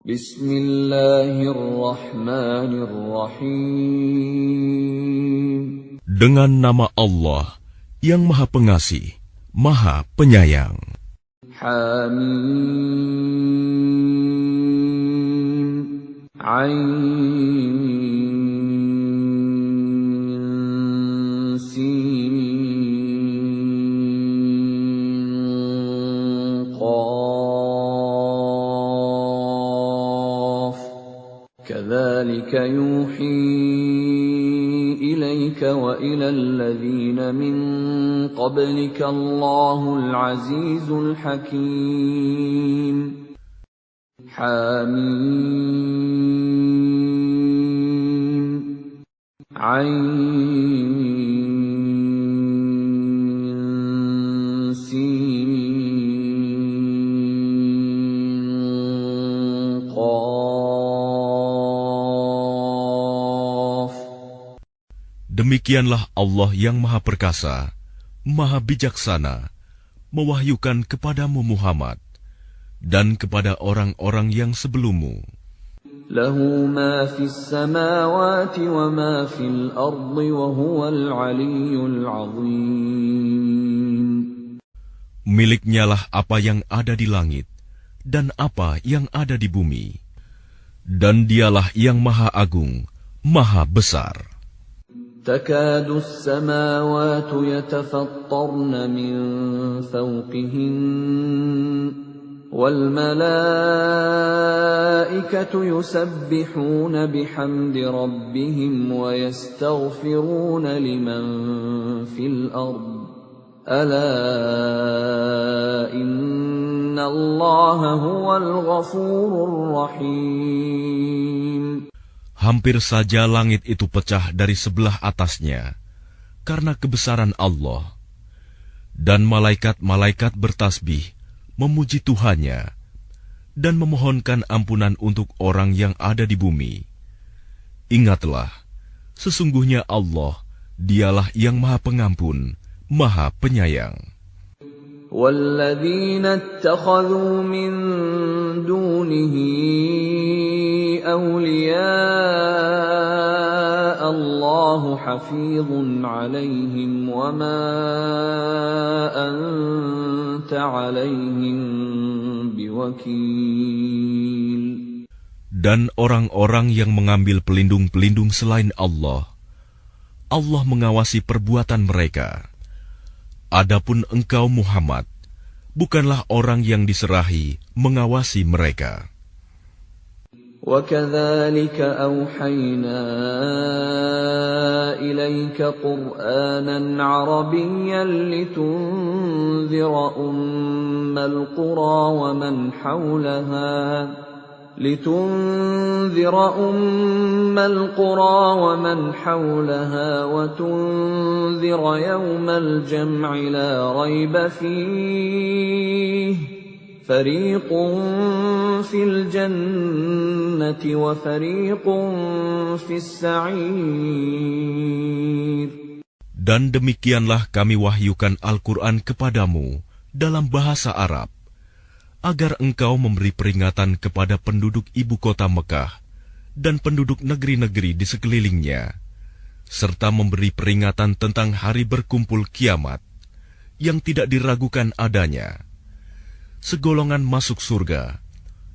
Bismillahirrahmanirrahim. Dengan nama Allah yang Maha Pengasih, Maha Penyayang. Hamim. Ain. Sin. Qaf. Kadzalika yuhi إليك وإلى الذين من قبلك الله العزيز الحكيم. حميم. عين. سين. Demikianlah Allah yang Maha Perkasa, Maha Bijaksana, mewahyukan kepadamu Muhammad dan kepada orang-orang yang sebelummu. Lahu ma fis samawati wa ma fil ardi wa huwal aliyyul azim. Miliknyalah apa yang ada di langit dan apa yang ada di bumi, dan dialah yang Maha Agung, Maha Besar. تكاد السماوات يتفطرن من فوقهن والملائكة يسبحون بحمد ربهم ويستغفرون لمن في الأرض ألا إن الله هو الغفور الرحيم. Hampir saja langit itu pecah dari sebelah atasnya karena kebesaran Allah, dan malaikat-malaikat bertasbih memuji Tuhannya dan memohonkan ampunan untuk orang yang ada di bumi. Ingatlah, sesungguhnya Allah, dialah yang Maha Pengampun, Maha Penyayang. وَالَّذِينَ اتَّخَذُوا مِن دُونِهِ أَوْلِيَاءَ اللَّهُ حَفِيظٌ عَلَيْهِمْ وَمَا أَنْتَ عَلَيْهِمْ بِوَكِيلٍ. Dan orang-orang yang mengambil pelindung-pelindung selain Allah, Allah mengawasi perbuatan mereka. Adapun engkau Muhammad, bukanlah orang yang diserahi mengawasi mereka. وَكَذَلِكَ أَوْحَيْنَا إِلَيْكَ قُرْآنًا عَرَبِيًّا لِتُنذِرَ أُمَّ الْقُرَى وَمَنْ حَوْلَهَا وَتُنذِرَ يَوْمَ الْجَمْعِ لَا رَيْبَ فِيهِ فَرِيقٌ فِي الْجَنَّةِ وَفَرِيقٌ فِي السَّعِيرِ. Dan demikianlah kami wahyukan Al-Quran kepadamu dalam bahasa Arab, agar engkau memberi peringatan kepada penduduk ibu kota Mekah dan penduduk negeri-negeri di sekelilingnya, serta memberi peringatan tentang hari berkumpul kiamat yang tidak diragukan adanya. Segolongan masuk surga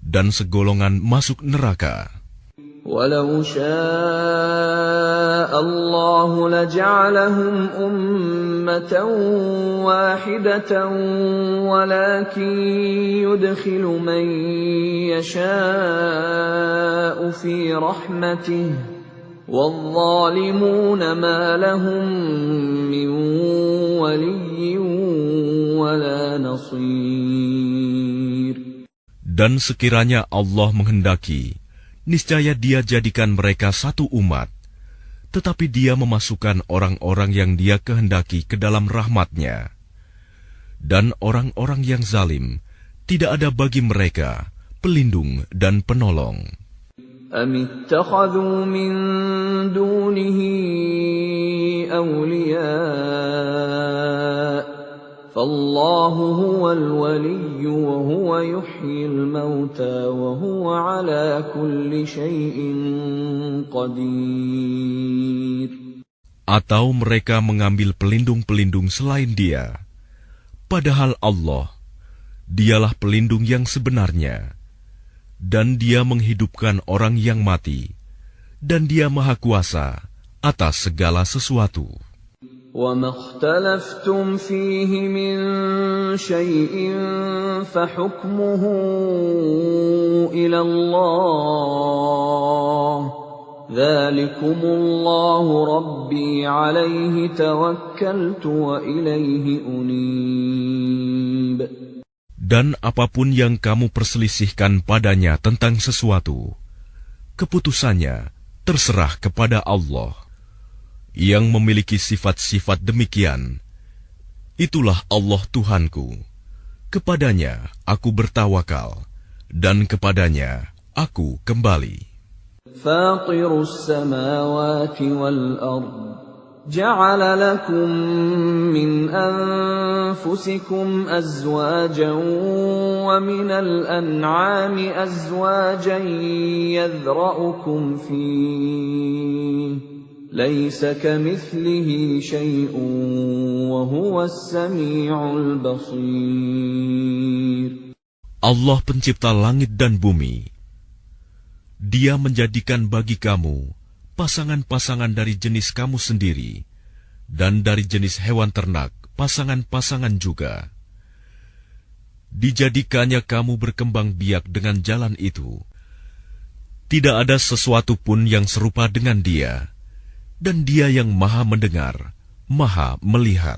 dan segolongan masuk neraka. وَلَوْ شَاءَ اللَّهُ لَجَعَلَهُمْ أُمَّةً وَاحِدَةً وَلَكِنْ يُدْخِلُ مَنْ يَشَاءُ فِي رَحْمَتِهِ وَالظَّالِمُونَ مَا لَهُمْ مِنْ وَلِيٍّ وَلَا نَصِيرٍ. Dan sekiranya Allah menghendaki, niscaya Dia jadikan mereka satu umat, tetapi Dia memasukkan orang-orang yang Dia kehendaki ke dalam rahmat-Nya. Dan orang-orang yang zalim, tidak ada bagi mereka pelindung dan penolong. أَمِ اتَّخَذُوا مِن دُونِهِ أَوْلِيَاءَ فالله هو الولي وهو يحيي الموتى وهو على كل شيء قدير. Atau mereka mengambil pelindung-pelindung selain Dia, padahal Allah, Dialah pelindung yang sebenarnya, dan Dia menghidupkan orang yang mati, dan Dia Maha Kuasa atas segala sesuatu. وَمَا اخْتَلَفْتُمْ فِيهِ مِنْ شَيْءٍ فَحُكْمُهُ إِلَى اللَّهِ ذَلِكُمُ اللَّهُ رَبِّي عَلَيْهِ تَوَكَّلْتُ وَإِلَيْهِ أُنِيبُ. Dan apapun yang kamu perselisihkan padanya tentang sesuatu, keputusannya terserah kepada Allah. Yang memiliki sifat-sifat demikian, itulah Allah Tuhanku. Kepadanya aku bertawakal, dan kepadanya aku kembali. Fatirus samawati wal ard, ja'ala lakum min anfusikum azwajan wa minal an'ami azwajan yadhra'ukum fihi. Laisa kamithlihi syai'un wa huwas sami'ul basir. Allah pencipta langit dan bumi. Dia menjadikan bagi kamu pasangan-pasangan dari jenis kamu sendiri, dan dari jenis hewan ternak pasangan-pasangan juga. Dijadikannya kamu berkembang biak dengan jalan itu. Tidak ada sesuatu pun yang serupa dengan Dia. Dan Dia yang Maha mendengar, Maha melihat.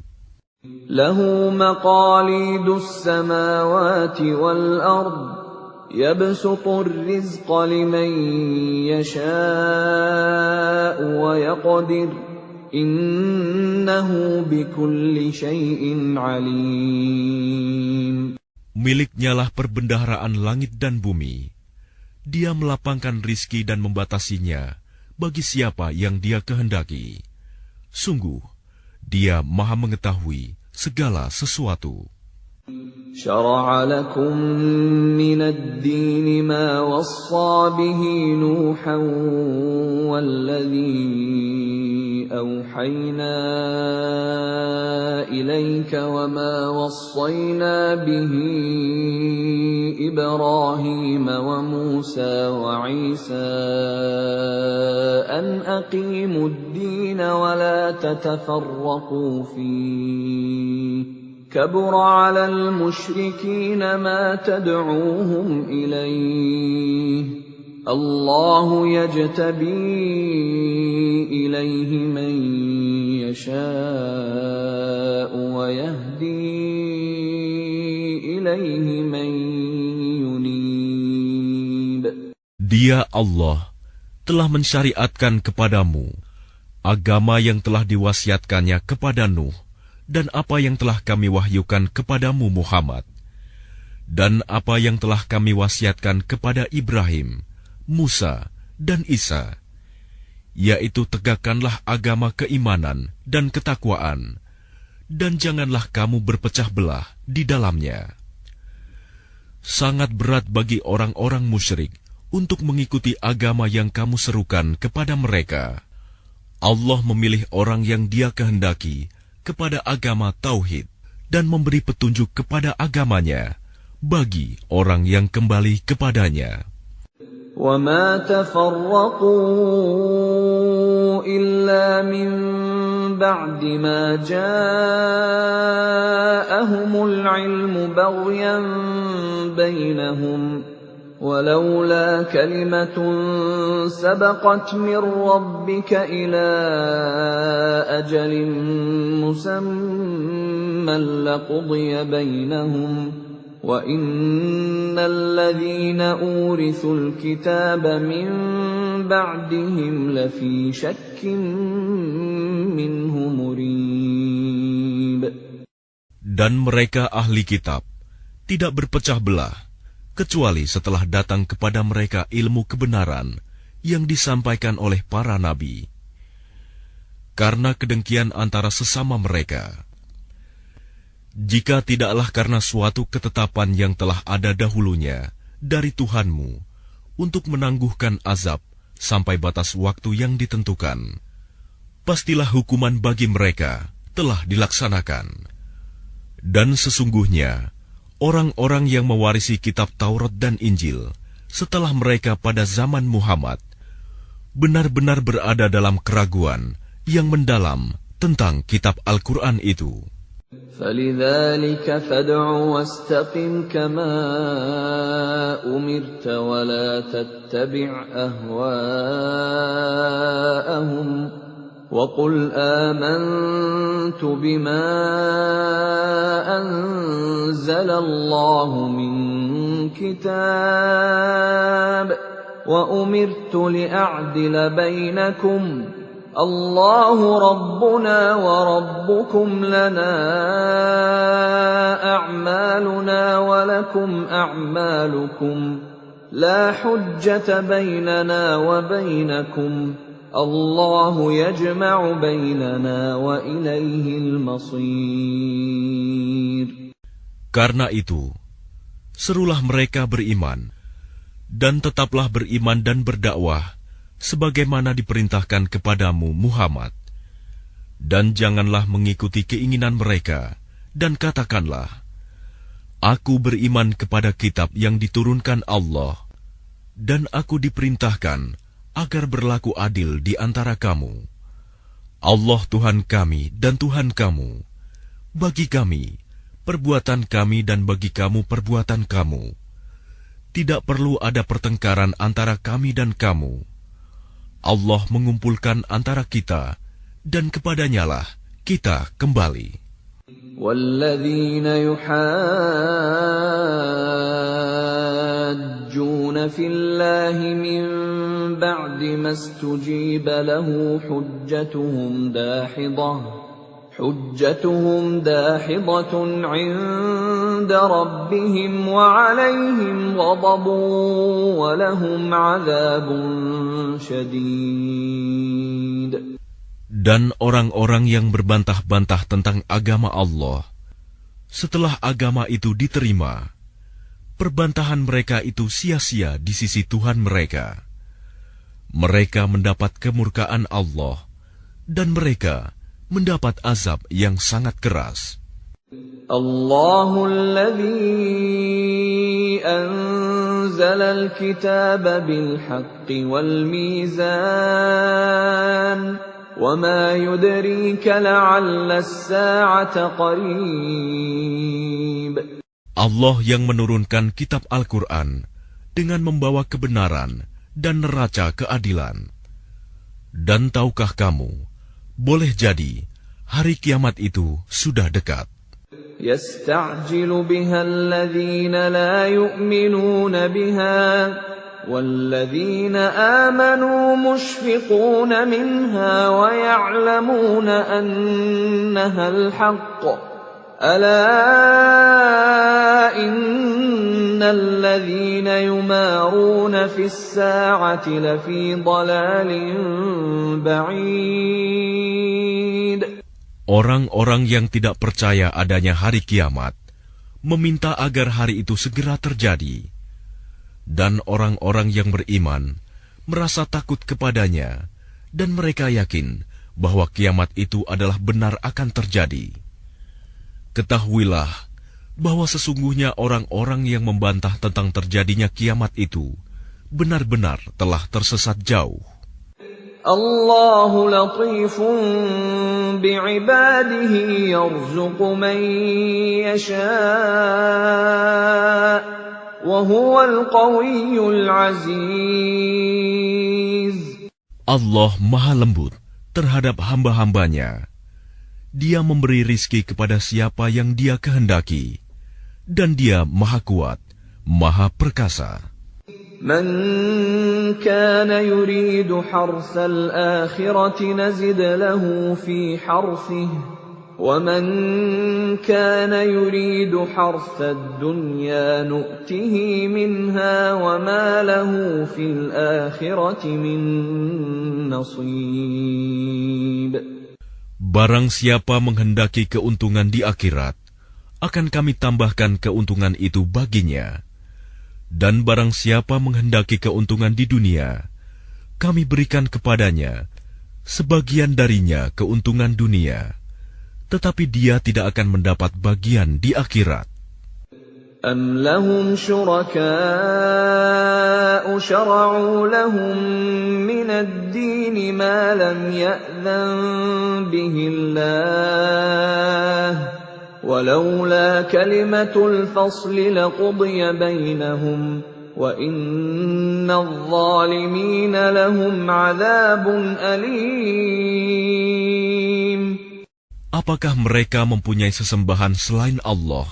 Lahu maqalidus samawati wal ard, yabsutur rizqa liman yasha'u wa yaqdir, innahu bikulli syai'in alim. Miliknyalah perbendaharaan langit dan bumi. Dia melapangkan rizki dan membatasinya bagi siapa yang Dia kehendaki. Sungguh, Dia Maha mengetahui segala sesuatu. Syara'a lakum minad dini ma wassa bihi Nuhan walladhi awhayna ilayka wa ma wassayna bihi Ibrahim wa Musa wa Isa an aqimud din wa la tatafarraqu fihi. كبر على المشركين ما تدعوهم إليه الله يجتبي إليه من يشاء ويهدي إليه من ينيب. Dia Allah telah mensyariatkan kepadamu agama yang telah diwasiatkannya kepada Nuh, dan apa yang telah kami wahyukan kepadamu Muhammad, dan apa yang telah kami wasiatkan kepada Ibrahim, Musa, dan Isa, yaitu tegakkanlah agama keimanan dan ketakwaan, dan janganlah kamu berpecah belah di dalamnya. Sangat berat bagi orang-orang musyrik untuk mengikuti agama yang kamu serukan kepada mereka. Allah memilih orang yang Dia kehendaki kepada agama tauhid dan memberi petunjuk kepada agamanya bagi orang yang kembali kepadanya. وَمَا تَفَرَّقُوا إِلَّا مِن بَعْدِ مَا جَاءَهُمُ الْعِلْمُ بَغْيًا بَيْنَهُمْ وَلَوْلَا كَلِمَةٌ سَبَقَتْ مِنْ رَبِّكَ إِلَى أَجَلٍ مُّسَمًّى لَقُضِيَ بَيْنَهُمْ وَإِنَّ الَّذِينَ أُورِثُوا الْكِتَابَ مِنْ بَعْدِهِمْ لَفِي شَكٍّ مِّنْهُ مُرِيبٍ. Dan mereka ahli kitab tidak berpecah belah kecuali setelah datang kepada mereka ilmu kebenaran yang disampaikan oleh para nabi. Karena kedengkian antara sesama mereka, Jika tidaklah karena suatu ketetapan yang telah ada dahulunya dari Tuhanmu untuk menangguhkan azab sampai batas waktu yang ditentukan, pastilah hukuman bagi mereka telah dilaksanakan. Dan sesungguhnya, orang-orang yang mewarisi kitab Taurat dan Injil setelah mereka pada zaman Muhammad benar-benar berada dalam keraguan yang mendalam tentang kitab Al-Quran itu. فَلِذَلِكَ فَادْعُ وَاسْتَقِمْ كَمَا أُمِرْتَ وَلَا تَتَّبِعْ أَهْوَاءَهُمْ وَقُلْ آمَنْتُ بِمَا أَنزَلَ اللَّهُ مِنْ كِتَابٍ وَأُمِرْتُ لِأَعْدِلَ بَيْنَكُمْ اللَّهُ رَبُّنَا وَرَبُّكُمْ لَنَا أَعْمَالُنَا وَلَكُمْ أَعْمَالُكُمْ لَا حُجَّةَ بَيْنَنَا وَبَيْنَكُمْ اللَّهُ يَجْمَعُ بَيْنَنَا وَإِلَيْهِ الْمَصِيرُ. Karena itu, serulah mereka beriman, dan tetaplah beriman dan berdakwah sebagaimana diperintahkan kepadamu Muhammad. Dan janganlah mengikuti keinginan mereka, dan katakanlah, Aku beriman kepada kitab yang diturunkan Allah, dan aku diperintahkan agar berlaku adil di antara kamu. Allah Tuhan kami dan Tuhan kamu. Bagi kami, perbuatan kami dan bagi kamu perbuatan kamu. Tidak perlu ada pertengkaran antara kami dan kamu. Allah mengumpulkan antara kita, dan kepadanyalah kita kembali. وَالَّذِينَ يُحَاجُّونَ فِي اللَّهِ مِن بَعْدِ مَا اسْتُجِيبَ لَهُ حُجَّتُهُمْ دَاحِضَةٌ عِندَ رَبِّهِمْ وَعَلَيْهِمْ غَضَبٌ وَلَهُمْ عَذَابٌ شَدِيدٌ. Dan orang-orang yang berbantah-bantah tentang agama Allah, setelah agama itu diterima, perbantahan mereka itu sia-sia di sisi Tuhan mereka. Mereka mendapat kemurkaan Allah, dan mereka mendapat azab yang sangat keras. Allahul ladzi anzala al-kitaba bil haqqi wal mizan wa ma yudrika la'alla as-sa'ata qarib. Allah yang menurunkan kitab Al-Quran dengan membawa kebenaran dan neraca keadilan. Dan tahukah kamu, boleh jadi hari kiamat itu sudah dekat. يَسْتَعْجِلُ بِهَا الَّذِينَ لَا يُؤْمِنُونَ بِهَا وَالَّذِينَ آمَنُوا مُشْفِقُونَ مِنْهَا وَيَعْلَمُونَ أَنَّهَا الْحَقُّ أَلَا إِنَّ الَّذِينَ يُمَارُونَ فِي السَّاعَةِ لَفِي ضَلَالٍ بَعِيدٍ. Orang-orang yang tidak percaya adanya hari kiamat meminta agar hari itu segera terjadi, dan orang-orang yang beriman merasa takut kepadanya, dan mereka yakin bahwa kiamat itu adalah benar akan terjadi. Ketahuilah bahwa sesungguhnya orang-orang yang membantah tentang terjadinya kiamat itu benar-benar telah tersesat jauh. Allahu latifun bi'ibadihi yarzuqu man yasha' wa huwal qawiyyul aziz. Allah Maha Lembut terhadap hamba-hambanya. Dia memberi rizki kepada siapa yang Dia kehendaki, dan Dia Maha Kuat, Maha Perkasa. Man kana yuridu harsal akhirati nazid lahu fi harsihi wa man kana yuridu harsad dunya nu'tihi minha wa ma lahu fil akhirati min nasib. Barang siapa menghendaki keuntungan di akhirat, akan kami tambahkan keuntungan itu baginya. Dan barang siapa menghendaki keuntungan di dunia, kami berikan kepadanya sebagian darinya keuntungan dunia, tetapi dia tidak akan mendapat bagian di akhirat. أَمْ لَهُمْ شُرَكَاءُ شَرَعُوا لَهُم مِّنَ الدِّينِ مَا لَمْ يَأْذَن بِهِ اللَّهُ وَلَوْلَا كَلِمَةُ الْفَصْلِ لَقُضِيَ بَيْنَهُمْ وَإِنَّ الظَّالِمِينَ لَهُمْ عَذَابٌ أَلِيمٌ. Apakah mereka mempunyai sesembahan selain Allah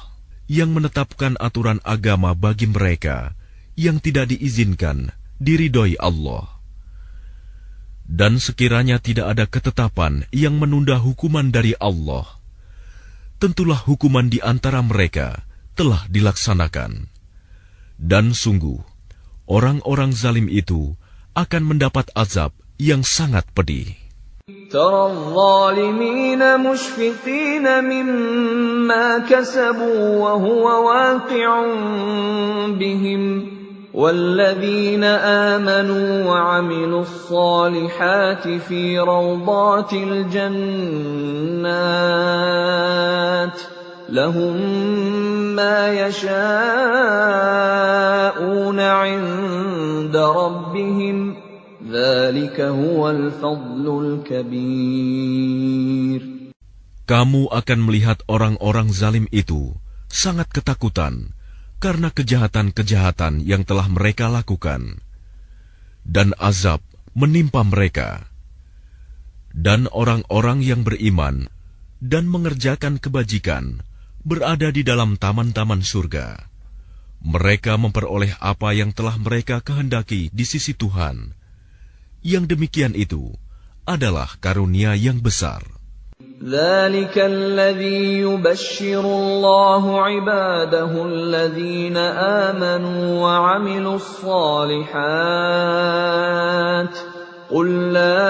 yang menetapkan aturan agama bagi mereka yang tidak diizinkan diridhoi Allah? Dan sekiranya tidak ada ketetapan yang menunda hukuman dari Allah, tentulah hukuman di antara mereka telah dilaksanakan. Dan sungguh, orang-orang zalim itu akan mendapat azab yang sangat pedih. تَرَى الظَّالِمِينَ مُشْفِقِينَ مِمَّا كَسَبُوا وَهُوَ وَاقِعٌ بِهِمْ وَالَّذِينَ آمَنُوا وَعَمِلُوا الصَّالِحَاتِ فِي رَوْضَاتِ الْجَنَّاتِ لَهُم مَّا يَشَاءُونَ عِندَ رَبِّهِمْ ذَلِكَ هُوَ الْفَضْلُ الْكَبِيرُ. Kamu akan melihat orang-orang zalim itu sangat ketakutan karena kejahatan-kejahatan yang telah mereka lakukan, dan azab menimpa mereka. Dan orang-orang yang beriman dan mengerjakan kebajikan berada di dalam taman-taman surga. Mereka memperoleh apa yang telah mereka kehendaki di sisi Tuhan. Yang demikian itu adalah karunia yang besar. ذَلِكَ الَّذِي يُبَشِّرُ اللَّهُ عِبَادَهُ الَّذِينَ آمَنُوا وَعَمِلُوا الصَّالِحَاتِ قُل لَّا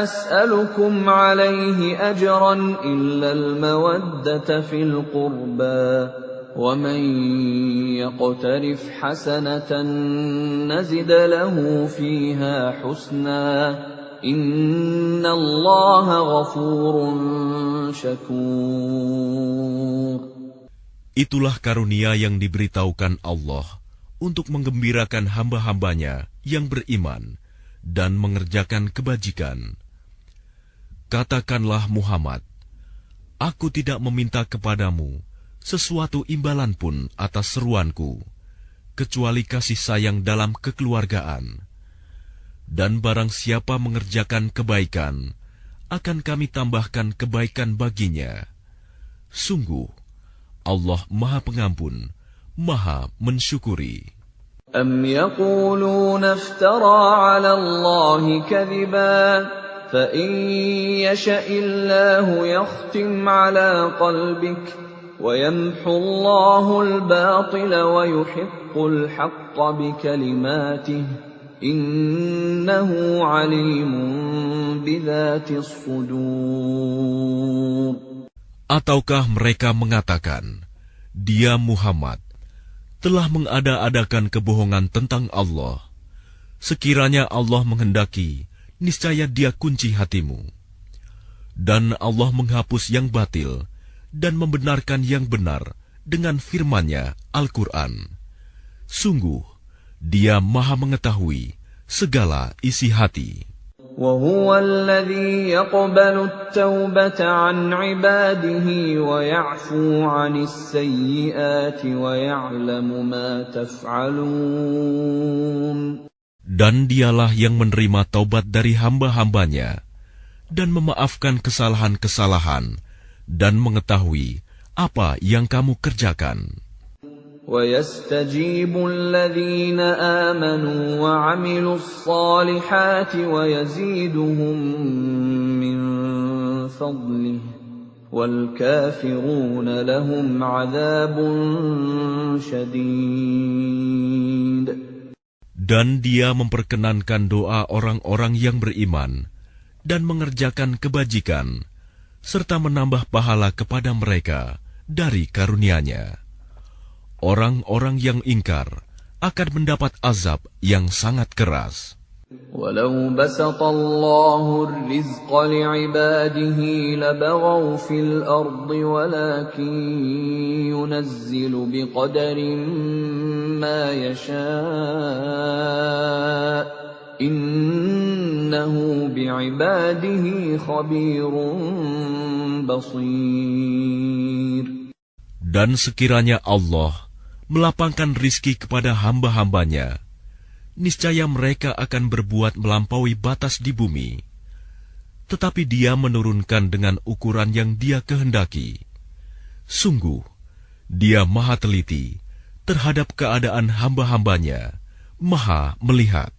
أَسْأَلُكُمْ عَلَيْهِ أَجْرًا إِلَّا الْمَوَدَّةَ فِي الْقُرْبَى وَمَن يَقْتَرِفْ حَسَنَةً نَّزِدْ لَهُ فِيهَا حُسْنًا إِنَّ اللَّهَ غَفُورٌ شَكُورٌ. Itulah karunia yang diberitahukan Allah untuk menggembirakan hamba-hambanya yang beriman dan mengerjakan kebajikan. Katakanlah Muhammad, aku tidak meminta kepadamu sesuatu imbalan pun atas seruanku, kecuali kasih sayang dalam kekeluargaan. Dan barang siapa mengerjakan kebaikan, akan kami tambahkan kebaikan baginya. Sungguh, Allah Maha Pengampun, Maha Mensyukuri. أَمْ يَقُولُونَ افْتَرَىٰ عَلَى اللَّهِ كَذِبًا فَإِن يَشَإِ اللَّهُ يَخْتِمْ عَلَىٰ قَلْبِكَ وَيَمْحُ اللَّهُ الْبَاطِلَ وَيُحِقُّ الْحَقَّ بِكَلِمَاتِهِ إِنَّهُ عَلِيمٌ بِذَاتِ الصُّدُورِ. Ataukah mereka mengatakan, Dia Muhammad telah mengada-adakan kebohongan tentang Allah. Sekiranya Allah menghendaki, niscaya Dia kunci hatimu. Dan Allah menghapus yang batil dan membenarkan yang benar dengan firman-Nya Al-Quran. Sungguh, Dia Maha mengetahui segala isi hati. وَهُوَ الَّذِي يَقْبَلُ التَّوْبَةَ عَنْ عِبَادِهِ وَيَعْفُو عَنِ السَّيِّئَاتِ وَيَعْلَمُ مَا تَفْعَلُونَ. Dan Dialah yang menerima taubat dari hamba-hambanya dan memaafkan kesalahan-kesalahan dan mengetahui apa yang kamu kerjakan. وَيَسْتَجِيبُ الَّذِينَ آمَنُوا وَعَمِلُوا الصَّالِحَاتِ وَيَزِيدُهُم مِّن فَضْلِهِ وَالْكَافِرُونَ لَهُمْ عَذَابٌ شَدِيدٌ. Dan Dia memperkenankan doa orang-orang yang beriman dan mengerjakan kebajikan, serta menambah pahala kepada mereka dari karunia-Nya. Orang-orang yang ingkar akan mendapat azab yang sangat keras. وَلَوْ بَسَطَ اللَّهُ الرِّزْقَ لِعِبَادِهِ لَبَغَوْا فِي الْأَرْضِ وَلَكِنْ يُنَزِّلُ بِقَدَرٍ مَا يَشَاءُ إِنَّهُ بِعِبَادِهِ خَبِيرٌ بَصِيرٌ. Dan sekiranya Allah melapangkan rizki kepada hamba-hambanya, niscaya mereka akan berbuat melampaui batas di bumi. Tetapi Dia menurunkan dengan ukuran yang Dia kehendaki. Sungguh, Dia Maha teliti terhadap keadaan hamba-hambanya, Maha melihat.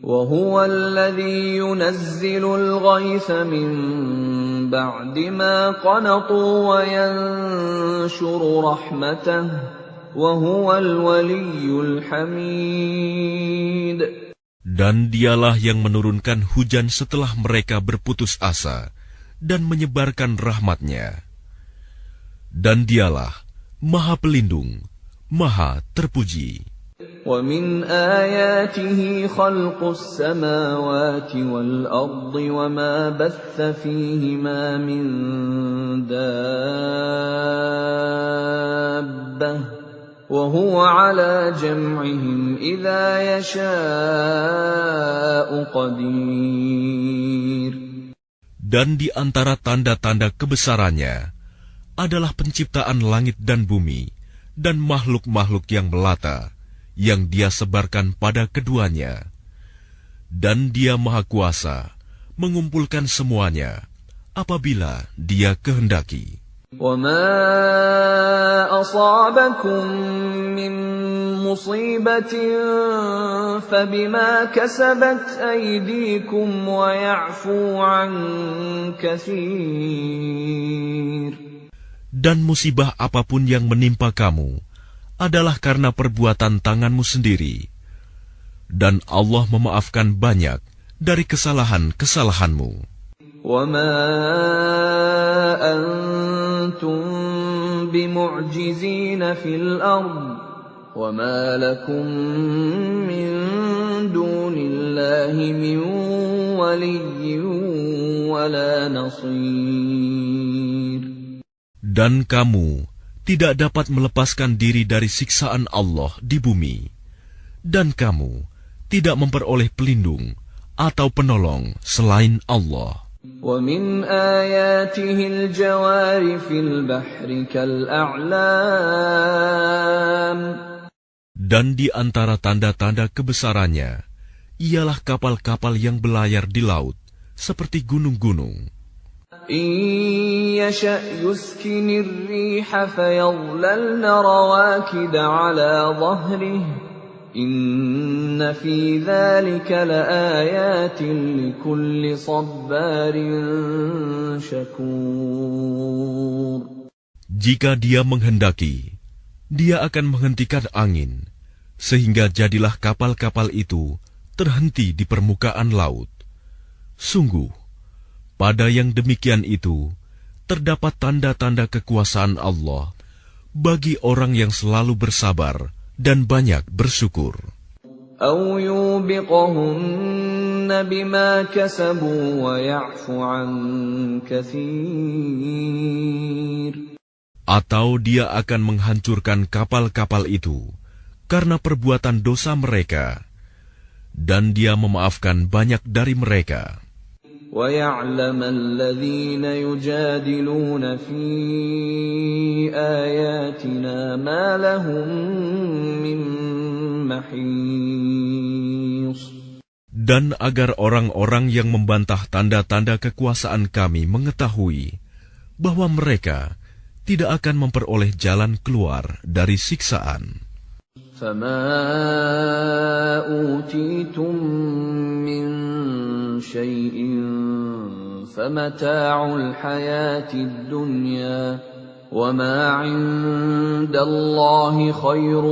وَهُوَ الَّذِي يُنَزِّلُ الْغَيْثَ مِن بَعْدِ مَا قَنَطُوا وَيَنشُرُ رَحْمَتَهُ وَهُوَ الْوَلِيُّ الْحَمِيدُ. Dan Dialah yang menurunkan hujan setelah mereka berputus asa dan menyebarkan rahmat-Nya. Dan Dialah Maha Pelindung, Maha Terpuji. وَمِنْ آيَاتِهِ خَلْقُ السَّمَاوَاتِ وَالْأَرْضِ وَمَا بَثَّ فِيهِمَا مِنْ دَابَّةٍ وَهُوَ عَلَى جَمْعِهِمْ إِذَا يَشَاءُ قَدِيرٌ. Dan di antara tanda-tanda kebesarannya adalah penciptaan langit dan bumi dan makhluk-makhluk yang melata yang Dia sebarkan pada keduanya. Dan Dia Maha Kuasa mengumpulkan semuanya apabila Dia kehendaki. وَمَا أَصَابَكُم مِّن مُّصِيبَةٍ فَبِمَا كَسَبَتْ أَيْدِيكُمْ وَيَعْفُو عَن كَثِيرٍ. Dan musibah apapun yang menimpa kamu adalah karena perbuatan tanganmu sendiri. Dan Allah memaafkan banyak dari kesalahan-kesalahanmu. وَمَا أَنْتُمْ بِمُعْجِزِينَ فِي الْأَرْضِ وَمَا لَكُمْ مِنْ دُونِ اللَّهِ مِنْ وَلِيٍّ وَلَا نَصِيرٍ. Dan kamu tidak dapat melepaskan diri dari siksaan Allah di bumi, dan kamu tidak memperoleh pelindung atau penolong selain Allah. وَمِنْ آيَاتِهِ الْجَوَارِ فِي الْبَحْرِ كَالْأَعْلَامِ. Dan di antara tanda-tanda kebesarannya ialah kapal-kapal yang belayar di laut seperti gunung-gunung. إِن يَشَأْ يُسْكِنِ الرِّيحَ فَيَظْلَلْنَ رَوَاكِدَ عَلَى ظَهْرِهِ إِنَّ فِي ذَلِكَ لَآيَاتٍ لِكُلِّ صَبَّارٍ شَكُورٍ. Jika Dia menghendaki, Dia akan menghentikan angin, sehingga jadilah kapal-kapal itu terhenti di permukaan laut. Sungguh, pada yang demikian itu terdapat tanda-tanda kekuasaan Allah bagi orang yang selalu bersabar dan banyak bersyukur. أَوْ يُوبِقَهُنَّ بِمَا كَسَبُوا وَيَعْفُ عَنْ كَثِيرٍ. Atau Dia akan menghancurkan kapal-kapal itu karena perbuatan dosa mereka, dan Dia memaafkan banyak dari mereka. وَيَعْلَمَ الَّذِينَ يُجَادِلُونَ فِي آيَاتِنَا مَا لَهُم مِّن مَّحِيصٍ. Dan agar orang-orang yang membantah tanda-tanda kekuasaan Kami mengetahui bahwa mereka tidak akan memperoleh jalan keluar dari siksaan. فَمَا أُوتِيتُم مِّن شَيْءٍ فَمَتَاعُ الْحَيَاةِ الدُّنْيَا وَمَا عِندَ اللَّهِ خَيْرٌ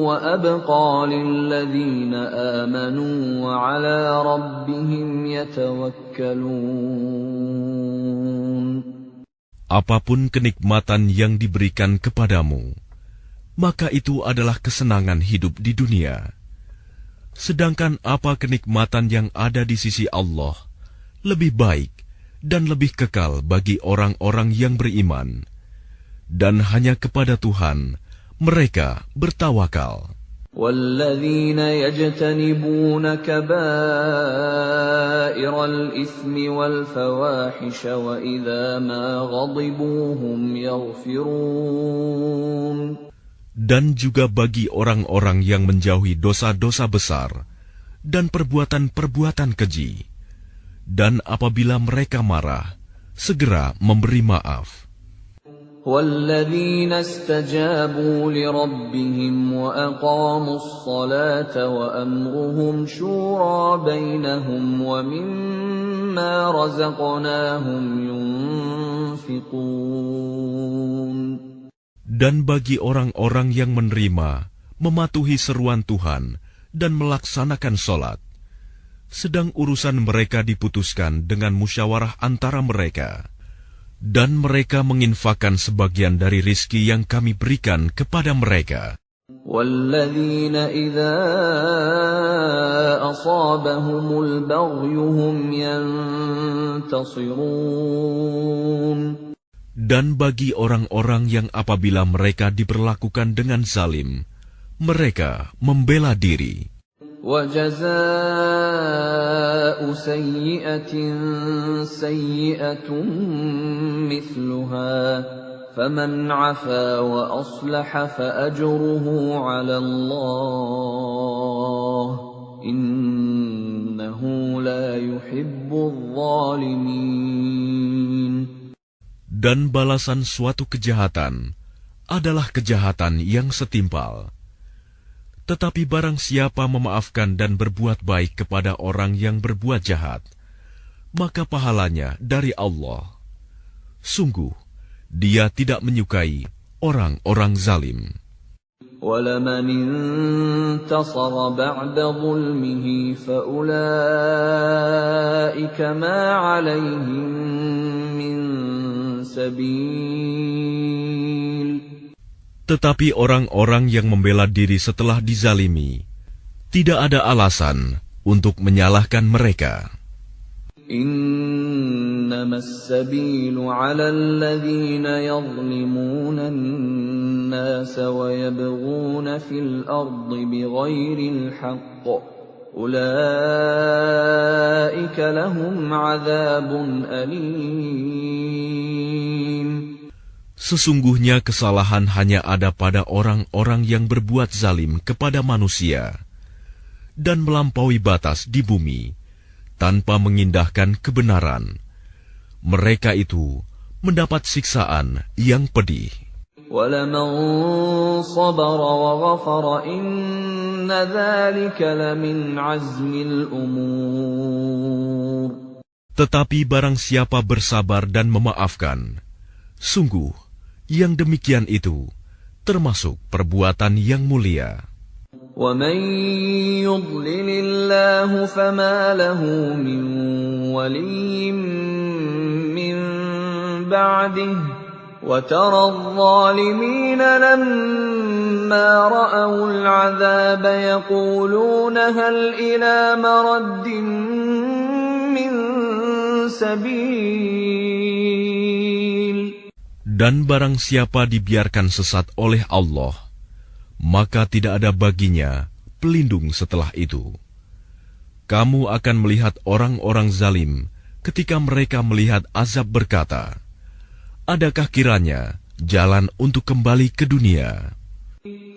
وَأَبْقَىٰ لِلَّذِينَ آمَنُوا وَعَلَىٰ رَبِّهِمْ يَتَوَكَّلُونَ. apapun kenikmatan yang diberikan kepadamu, maka itu adalah kesenangan hidup di dunia. Sedangkan apa kenikmatan yang ada di sisi Allah lebih baik dan lebih kekal bagi orang-orang yang beriman, dan hanya kepada Tuhan mereka bertawakal. وَالَّذِينَ يَجْتَنِبُونَ كَبَائِرَ الْإِثْمِ وَالْفَوَاحِشَ وَإِذَا مَا غَضِبُوا هُمْ يَغْفِرُونَ. Dan juga bagi orang-orang yang menjauhi dosa-dosa besar dan perbuatan-perbuatan keji, dan apabila mereka marah, segera memberi maaf. وَالَّذِينَ اسْتَجَابُوا لِرَبِّهِمْ وَأَقَامُوا الصَّلَاةَ وَأَمْرُهُمْ شُورَىٰ بَيْنَهُمْ وَمِمَّا رَزَقْنَاهُمْ يُنْفِقُونَ. Dan bagi orang-orang yang menerima, mematuhi seruan Tuhan, dan melaksanakan sholat, sedang urusan mereka diputuskan dengan musyawarah antara mereka, dan mereka menginfakkan sebagian dari rizki yang kami berikan kepada mereka. وَالَّذِينَ إِذَا أَصَابَهُمُ الْبَغْيُ هُمْ يَنْتَصِرُونَ. Dan bagi orang-orang yang apabila mereka diperlakukan dengan zalim, mereka membela diri. وَجَزَاءُ سَيِّئَةٍ سَيِّئَةٌ مِثْلُهَا فَمَنْ عَفَا وَأَصْلَحَ فَأَجْرُهُ عَلَى اللَّهِ إِنَّهُ لَا يُحِبُّ الظَّالِمِينَ. Dan balasan suatu kejahatan adalah kejahatan yang setimpal. Tetapi barang siapa memaafkan dan berbuat baik kepada orang yang berbuat jahat, maka pahalanya dari Allah. Sungguh, Dia tidak menyukai orang-orang zalim. وَلَمَنِ انتَصَرَ بَعْدَ ظُلْمِهِ فَأُولَئِكَ مَا عَلَيْهِمْ مِنْ سَبِيلٍ. Tetapi orang-orang yang membela diri setelah dizalimi, tidak ada alasan untuk menyalahkan mereka. إِنَّمَا السَّبِيلُ عَلَى الَّذِينَ يَظْلِمُونَ النَّاسَ وَيَبْغُونَ فِي الْأَرْضِ بِغَيْرِ الْحَقِّ أُولَئِكَ لَهُمْ عَذَابٌ أَلِيمٌ. Sesungguhnya kesalahan hanya ada pada orang-orang yang berbuat zalim kepada manusia dan melampaui batas di bumi tanpa mengindahkan kebenaran. Mereka itu mendapat siksaan yang pedih. وَلَمَنْ صَبَرَ وَغَفَرَ إِنَّ ذَلِكَ لَمِنْ عَزْمِ الْأُمُورِ. Tetapi barang siapa bersabar dan memaafkan, sungguh yang demikian itu termasuk perbuatan yang mulia. وَمَنْ يُضْلِلِ اللَّهُ فَمَا لَهُ مِنْ وَلِيٍّ مِّنْ بَعْدِهِ وَتَرَى الظَّالِمِينَ لَمَّا رَأَوُا الْعَذَابَ يَقُولُونَ هَلْ إِلَى مَرَدٍّ مِّنْ سَبِيلٍ. Dan barang siapa dibiarkan sesat oleh Allah, maka tidak ada baginya pelindung setelah itu. Kamu akan melihat orang-orang zalim ketika mereka melihat azab berkata, adakah kiranya jalan untuk kembali ke dunia?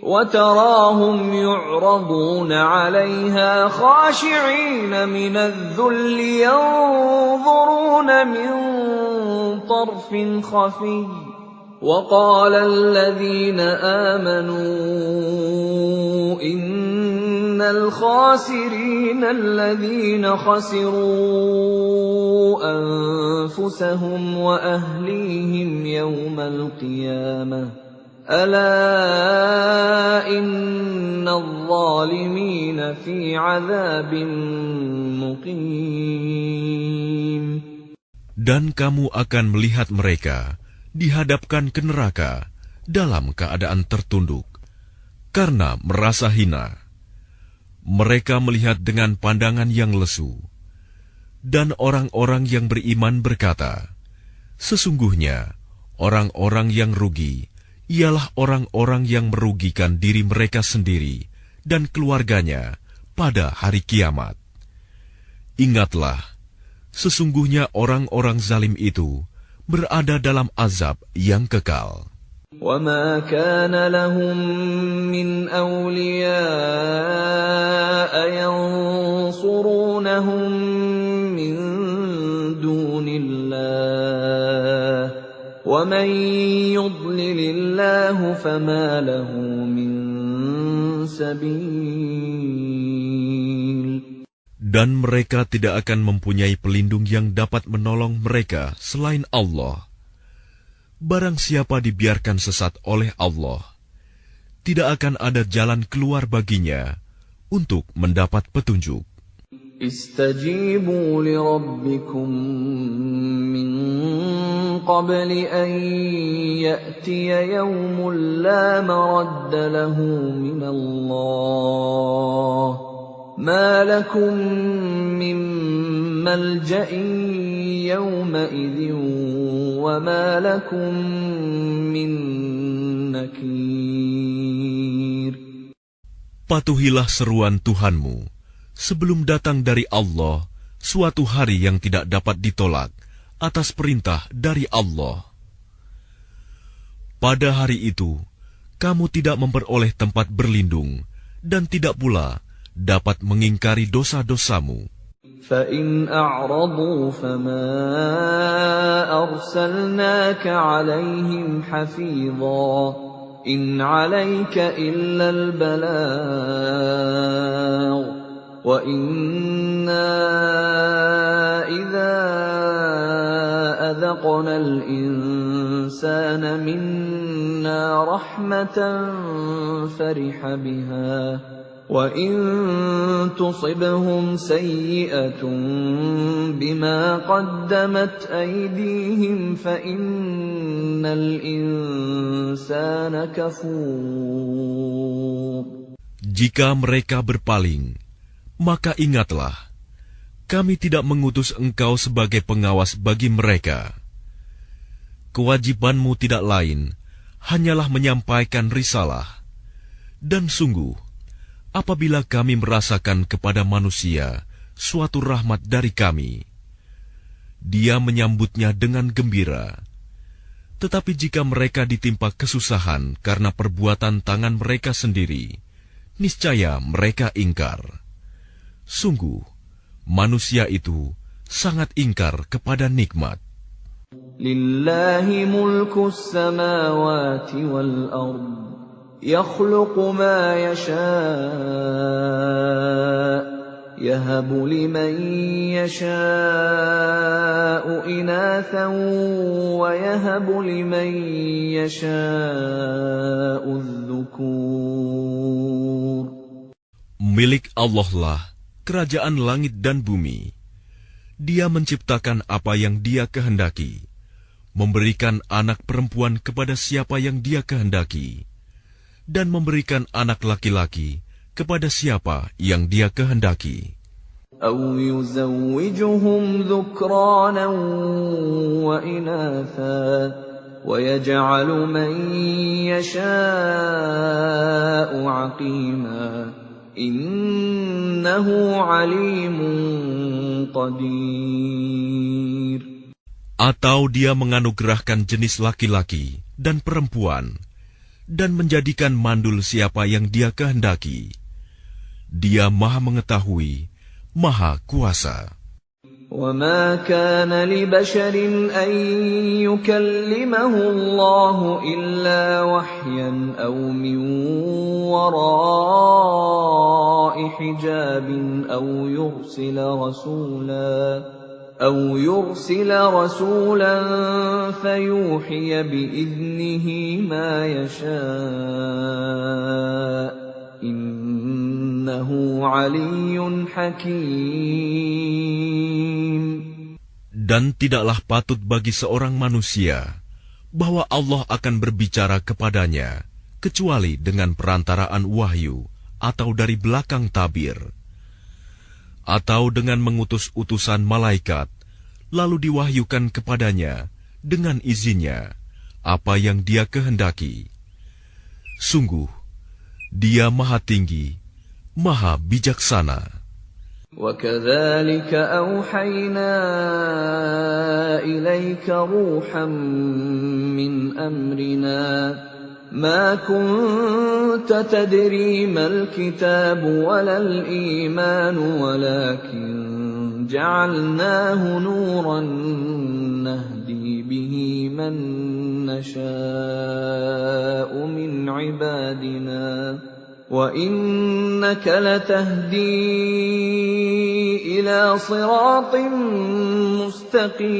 وَتَرَاهُمْ يُعْرَضُونَ عَلَيْهَا خَاشِعِينَ مِنَ الذُّلِّ يَنظُرُونَ مِنْ طَرْفٍ خَفِيٍّ وَقَالَ الَّذِينَ آمَنُوا إِنَّ الْخَاسِرِينَ الَّذِينَ خَسِرُوا أَنفُسَهُمْ وَأَهْلِيهِمْ يَوْمَ الْقِيَامَةِ أَلَا إِنَّ الظَّالِمِينَ فِي عَذَابٍ مُقِيمٍ. Dan kamu akan melihat mereka dihadapkan ke neraka dalam keadaan tertunduk karena merasa hina. Mereka melihat dengan pandangan yang lesu, dan orang-orang yang beriman berkata, sesungguhnya orang-orang yang rugi ialah orang-orang yang merugikan diri mereka sendiri dan keluarganya pada hari kiamat. Ingatlah, sesungguhnya orang-orang zalim itu berada dalam azab yang kekal. وَمَا كَانَ لَهُم مِّنْ أَوْلِيَاءَ يَنصُرُونَهُم مِّن دُونِ اللَّهِ وَمَن يُضْلِلِ اللَّهُ فَمَا لَهُ مِن سَبِيلٍ. Dan mereka tidak akan mempunyai pelindung yang dapat menolong mereka selain Allah. Barang siapa dibiarkan sesat oleh Allah, tidak akan ada jalan keluar baginya untuk mendapat petunjuk. Istajibu li rabbikum min qabli an ya'tiya yawmun la maradda lahu min Allah, ma lakum min malja'in yawma idhin wa ma lakum min nakir. Patuhilah seruan Tuhanmu sebelum datang dari Allah suatu hari yang tidak dapat ditolak atas perintah dari Allah. Pada hari itu, kamu tidak memperoleh tempat berlindung dan tidak pula dapat mengingkari dosa-dosamu. فَإِنْ أَعْرَضُوا فَمَا أَرْسَلْنَاكَ عَلَيْهِمْ حَفِيظًا إِنْ عَلَيْكَ إِلَّا الْبَلَاغُ وَإِنَّا إِذَا أَذَقْنَا الْإِنسَانَ مِنَّا رَحْمَةً فَرِحَ بِهَا وَإِن تُصِبْهُمْ سَيِّئَةٌ بِمَا قَدَّمَتْ أَيْدِيهِمْ فَإِنَّ الْإِنسَانَ كَفُورٌ. Jika mereka berpaling, maka ingatlah, kami tidak mengutus engkau sebagai pengawas bagi mereka. Kewajibanmu tidak lain, hanyalah menyampaikan risalah. Dan sungguh, apabila kami merasakan kepada manusia suatu rahmat dari kami, dia menyambutnya dengan gembira. Tetapi jika mereka ditimpa kesusahan karena perbuatan tangan mereka sendiri, niscaya mereka ingkar. Sungguh, manusia itu sangat ingkar kepada nikmat. Lillahi mulkus samawati wal ard. يخلق ما يشاء يهب لمن يشاء إناثا ويهب لمن يشاء الذكور. Milik Allah lah kerajaan langit dan bumi. Dia menciptakan apa yang Dia kehendaki, memberikan anak perempuan kepada siapa yang Dia kehendaki, dan memberikan anak laki-laki kepada siapa yang Dia kehendaki. أَوْ يُزَوِّجُهُمْ ذُكْرَانًا وَإِنَاثًا وَيَجْعَلُ مَن يَشَاءُ عَقِيمًا إِنَّهُ عَلِيمٌ قَدِيرٌ. Atau Dia menganugerahkan jenis laki-laki dan perempuan, dan menjadikan mandul siapa yang Dia kehendaki. Dia Maha Mengetahui, Maha Kuasa. وَمَا كَانَ لِبَشَرٍ أَن يُكَلِّمَهُ اللَّهُ إِلَّا وَحْيًا أَوْ مِن وَرَاءِ حِجَابٍ أَوْ يُرْسِلَ رَسُولًا فَيُوحِيَ بِإِذْنِهِ مَا يَشَاءُ إِنَّهُ عَلِيٌّ حَكِيمٌ. Dan tidaklah patut bagi seorang manusia bahwa Allah akan berbicara kepadanya kecuali dengan perantaraan wahyu atau dari belakang tabir, atau dengan mengutus utusan malaikat, lalu diwahyukan kepadanya dengan izinnya apa yang Dia kehendaki. Sungguh, Dia Maha Tinggi, Maha Bijaksana. وَكَذَلِكَ أَوْحَيْنَا إِلَيْكَ رُوحًا مِّنْ أَمْرِنَا مَا كُنتَ تَدْرِي مَا الْكِتَابُ وَلَا الْإِيمَانُ وَلَكِنْ جَعَلْنَاهُ نُورًا نَهْدِي بِهِ مَن نَّشَاءُ مِنْ عِبَادِنَا وَإِنَّكَ لَتَهْدِي إِلَى صِرَاطٍ مُسْتَقِيمٍ.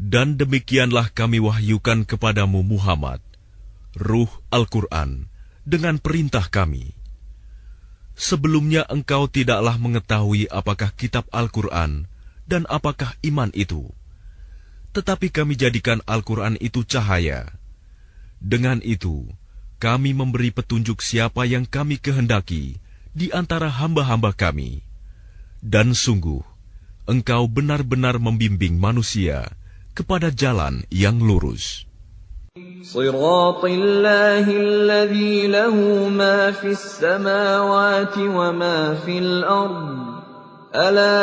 Dan demikianlah kami wahyukan kepadamu Muhammad, Ruh Al-Quran, dengan perintah kami. Sebelumnya engkau tidaklah mengetahui apakah kitab Al-Quran dan apakah iman itu. Tetapi kami jadikan Al-Quran itu cahaya. Dengan itu, kami memberi petunjuk siapa yang kami kehendaki di antara hamba-hamba kami. Dan sungguh, engkau benar-benar membimbing manusia kepada jalan yang lurus. Shiratal ladzi lahu ma fis samawati wa ma fil ard. Ala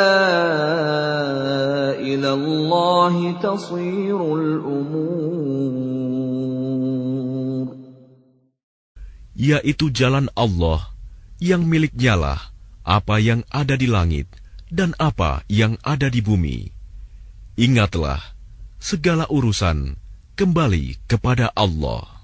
ila Allahi tasirul umur. Yaitu jalan Allah yang miliknyalah apa yang ada di langit dan apa yang ada di bumi. Ingatlah, segala urusan kembali kepada Allah.